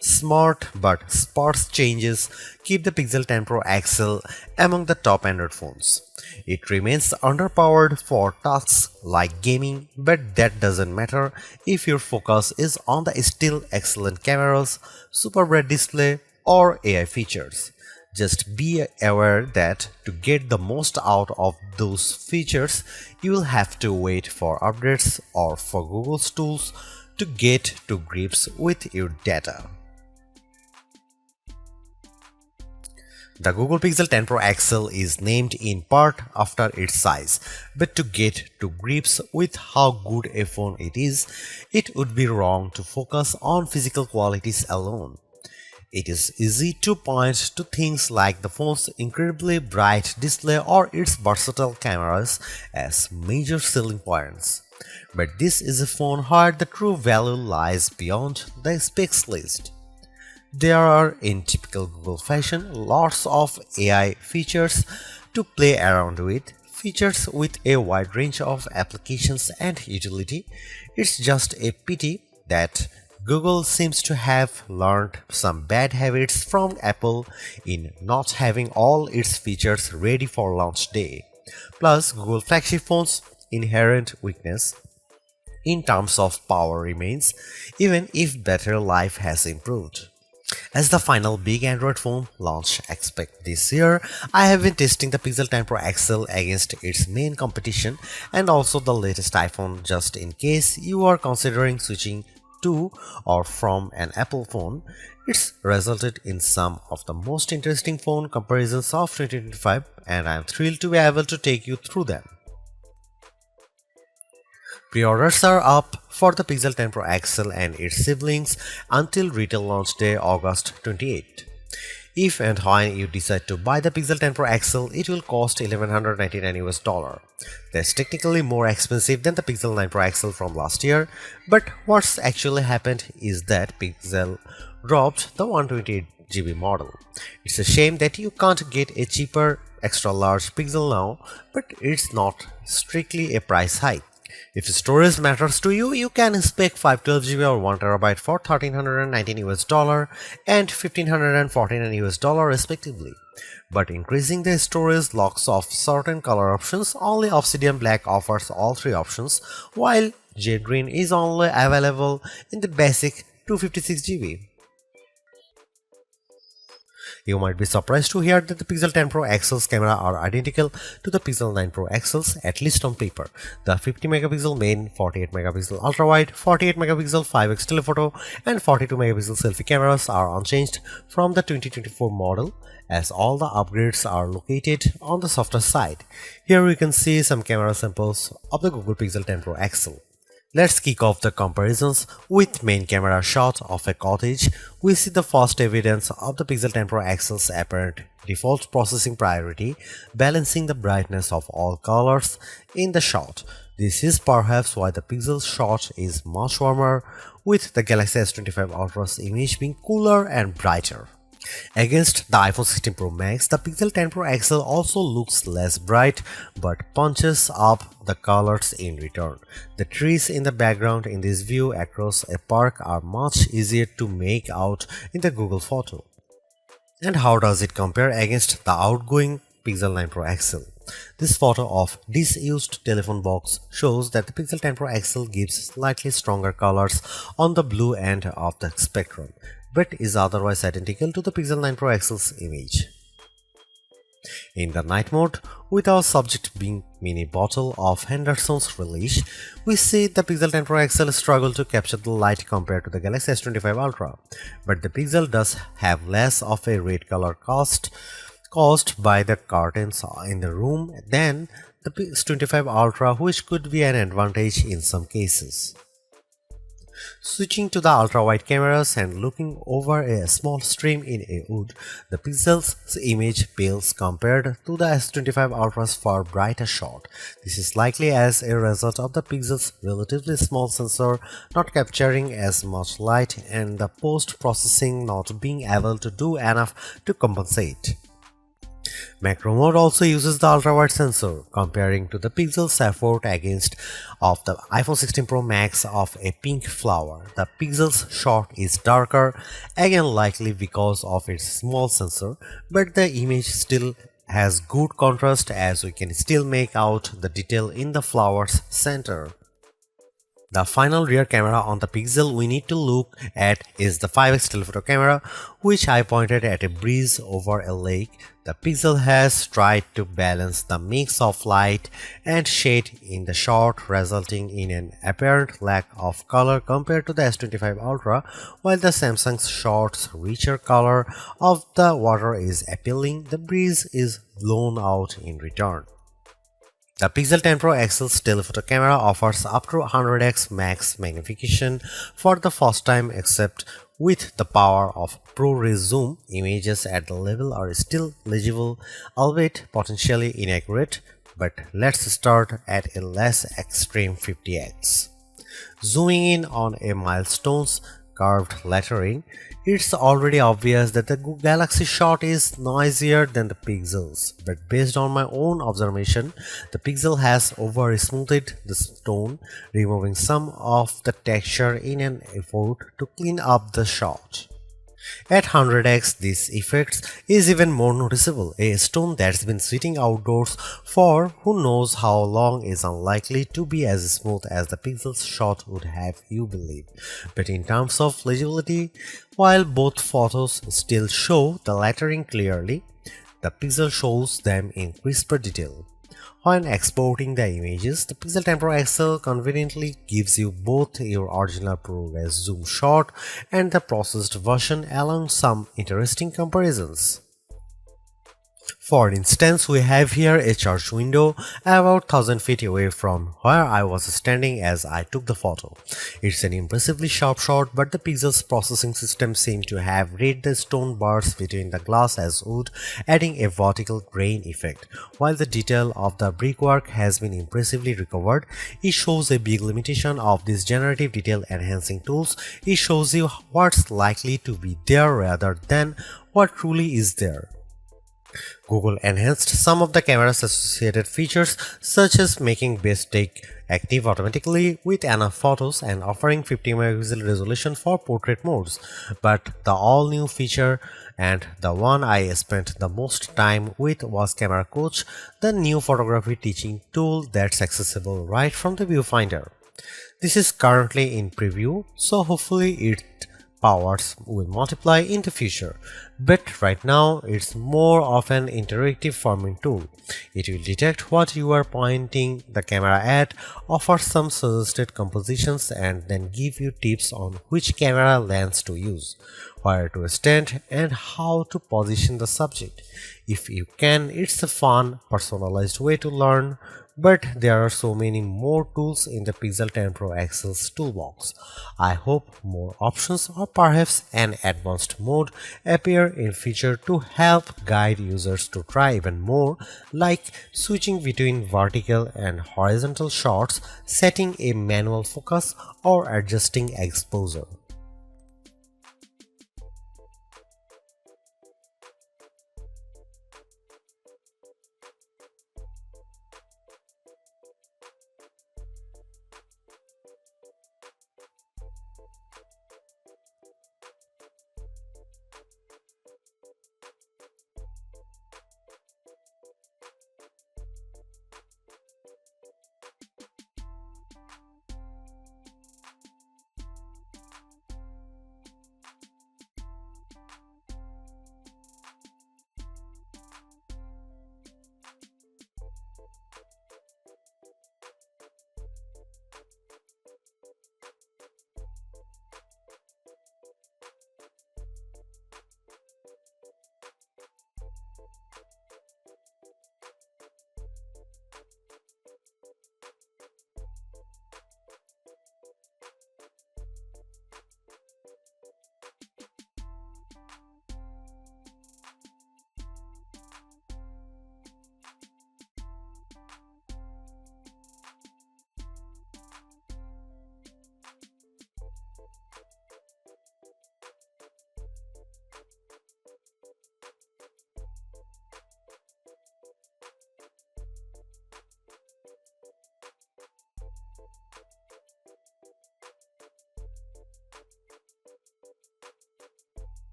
Smart but sparse changes keep the Pixel 10 Pro XL among the top Android phones. It remains underpowered for tasks like gaming, but that doesn't matter if your focus is on the still excellent cameras, super bright display, or AI features. Just be aware that to get the most out of those features, you will have to wait for updates or for Google's tools to get to grips with your data. The Google Pixel 10 Pro XL is named in part after its size, but to get to grips with how good a phone it is, it would be wrong to focus on physical qualities alone. It is easy to point to things like the phone's incredibly bright display or its versatile cameras as major selling points. But this is a phone where the true value lies beyond the specs list. There are, in typical Google fashion, lots of AI features to play around with, features with a wide range of applications and utility. It's just a pity that Google seems to have learned some bad habits from Apple in not having all its features ready for launch day. Plus, Google flagship phones' inherent weakness in terms of power remains, even if battery life has improved. As the final big Android phone launch expect this year, I have been testing the Pixel 10 Pro XL against its main competition and also the latest iPhone just in case you are considering switching to or from an Apple phone. It's resulted in some of the most interesting phone comparisons of 2025 and I am thrilled to be able to take you through them. Pre-orders are up for the Pixel 10 Pro XL and its siblings until retail launch day August 28. If and when you decide to buy the Pixel 10 Pro XL, it will cost $1199. That's technically more expensive than the Pixel 9 Pro XL from last year, but what's actually happened is that Pixel dropped the 128GB model. It's a shame that you can't get a cheaper extra large Pixel now, but it's not strictly a price hike. If storage matters to you, you can spec 512GB or 1TB for $1,319 and $1,549 respectively. But increasing the storage locks off certain color options. Only Obsidian Black offers all three options, while Jade Green is only available in the basic 256GB. You might be surprised to hear that the Pixel 10 Pro XL's camera are identical to the Pixel 9 Pro XL's, at least on paper. The 50MP main, 48MP ultra-wide, 48MP 5x telephoto, and 42MP selfie cameras are unchanged from the 2024 model, as all the upgrades are located on the softer side. Here we can see some camera samples of the Google Pixel 10 Pro XL. Let's kick off the comparisons with main camera shot of a cottage. We see the first evidence of the Pixel 10 Pro XL's apparent default processing priority, balancing the brightness of all colors in the shot. This is perhaps why the Pixel shot is much warmer, with the Galaxy S25 Ultra's image being cooler and brighter. Against the iPhone 16 Pro Max, the Pixel 10 Pro XL also looks less bright but punches up the colors in return. The trees in the background in this view across a park are much easier to make out in the Google photo. And how does it compare against the outgoing Pixel 9 Pro XL? This photo of disused telephone box shows that the Pixel 10 Pro XL gives slightly stronger colors on the blue end of the spectrum, but is otherwise identical to the Pixel 9 Pro XL's image. In the night mode, with our subject being mini bottle of Henderson's relish, we see the Pixel 10 Pro XL struggle to capture the light compared to the Galaxy S25 Ultra, but the Pixel does have less of a red color caused by the curtains in the room than the S25 Ultra, which could be an advantage in some cases. Switching to the ultra-wide cameras and looking over a small stream in a wood, the Pixel's image pales compared to the S25 Ultra's far brighter shot. This is likely as a result of the Pixel's relatively small sensor not capturing as much light and the post-processing not being able to do enough to compensate. Macro mode also uses the ultrawide sensor, comparing to the pixel's effort against of the iPhone 16 Pro Max of a pink flower. The pixel's shot is darker, again likely because of its small sensor, but the image still has good contrast as we can still make out the detail in the flower's center. The final rear camera on the Pixel we need to look at is the 5x telephoto camera, which I pointed at a breeze over a lake. The Pixel has tried to balance the mix of light and shade in the shot, resulting in an apparent lack of color compared to the S25 Ultra, while the Samsung's shot's richer color of the water is appealing. The breeze is blown out in return. The Pixel 10 Pro XL's telephoto camera offers up to 100x max magnification for the first time, except with the power of ProRes zoom. Images at the level are still legible, albeit potentially inaccurate, but let's start at a less extreme 50x. Zooming in on a milestone's curved lettering, it's already obvious that the Galaxy shot is noisier than the Pixel's, but based on my own observation, the Pixel has over-smoothed the stone, removing some of the texture in an effort to clean up the shot. At 100x, this effect is even more noticeable. A stone that's been sitting outdoors for who knows how long is unlikely to be as smooth as the Pixel's shot would have you believe. But in terms of legibility, while both photos still show the lettering clearly, the Pixel shows them in crisper detail. When exporting the images, the Pixel 10 Pro XL conveniently gives you both your original ProRes zoom shot and the processed version, along some interesting comparisons. For instance, we have here a church window about 1000 feet away from where I was standing as I took the photo. It's an impressively sharp shot, but the Pixel's processing system seemed to have read the stone bars between the glass as wood, adding a vertical grain effect. While the detail of the brickwork has been impressively recovered, it shows a big limitation of these generative detail enhancing tools. It shows you what's likely to be there rather than what truly is there. Google enhanced some of the camera's associated features, such as making best take active automatically with enough photos and offering 50 megapixel resolution for portrait modes. But the all-new feature, and the one I spent the most time with, was Camera Coach, the new photography teaching tool that's accessible right from the viewfinder. This is currently in preview, so hopefully it powers will multiply in the future, but right now it's more of an interactive forming tool. It will detect what you are pointing the camera at, offer some suggested compositions, and then give you tips on which camera lens to use, where to stand, and how to position the subject. If you can, it's a fun, personalized way to learn. But there are so many more tools in the Pixel 10 Pro XL's toolbox. I hope more options or perhaps an advanced mode appear in future to help guide users to try even more, like switching between vertical and horizontal shots, setting a manual focus, or adjusting exposure.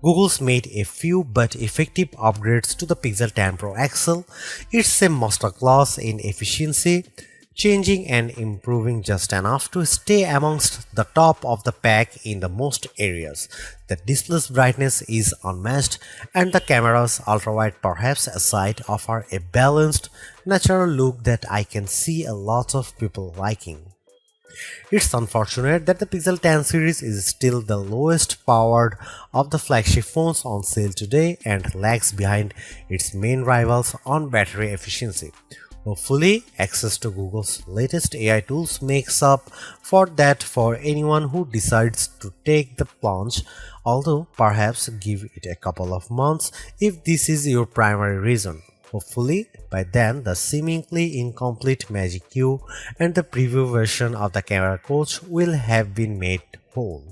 Google's made a few but effective upgrades to the Pixel 10 Pro XL. It's a masterclass in efficiency, changing and improving just enough to stay amongst the top of the pack in the most areas. The display's brightness is unmatched, and the camera's ultrawide perhaps aside offer a balanced, natural look that I can see a lot of people liking. It's unfortunate that the Pixel 10 series is still the lowest powered of the flagship phones on sale today and lags behind its main rivals on battery efficiency. Hopefully, access to Google's latest AI tools makes up for that for anyone who decides to take the plunge, although perhaps give it a couple of months if this is your primary reason. Hopefully, by then the seemingly incomplete Magic Q and the preview version of the camera coach will have been made whole.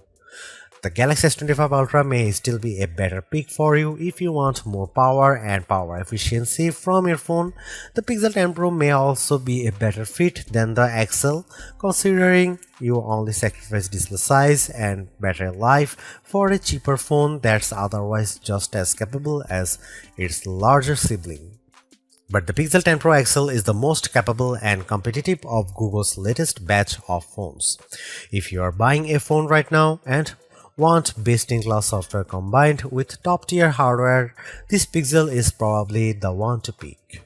The Galaxy S25 Ultra may still be a better pick for you if you want more power and power efficiency from your phone. The Pixel 10 Pro may also be a better fit than the XL, considering you only sacrifice display size and battery life for a cheaper phone that's otherwise just as capable as its larger sibling. But the Pixel 10 Pro XL is the most capable and competitive of Google's latest batch of phones. If you are buying a phone right now and want best-in-class software combined with top-tier hardware, this Pixel is probably the one to pick.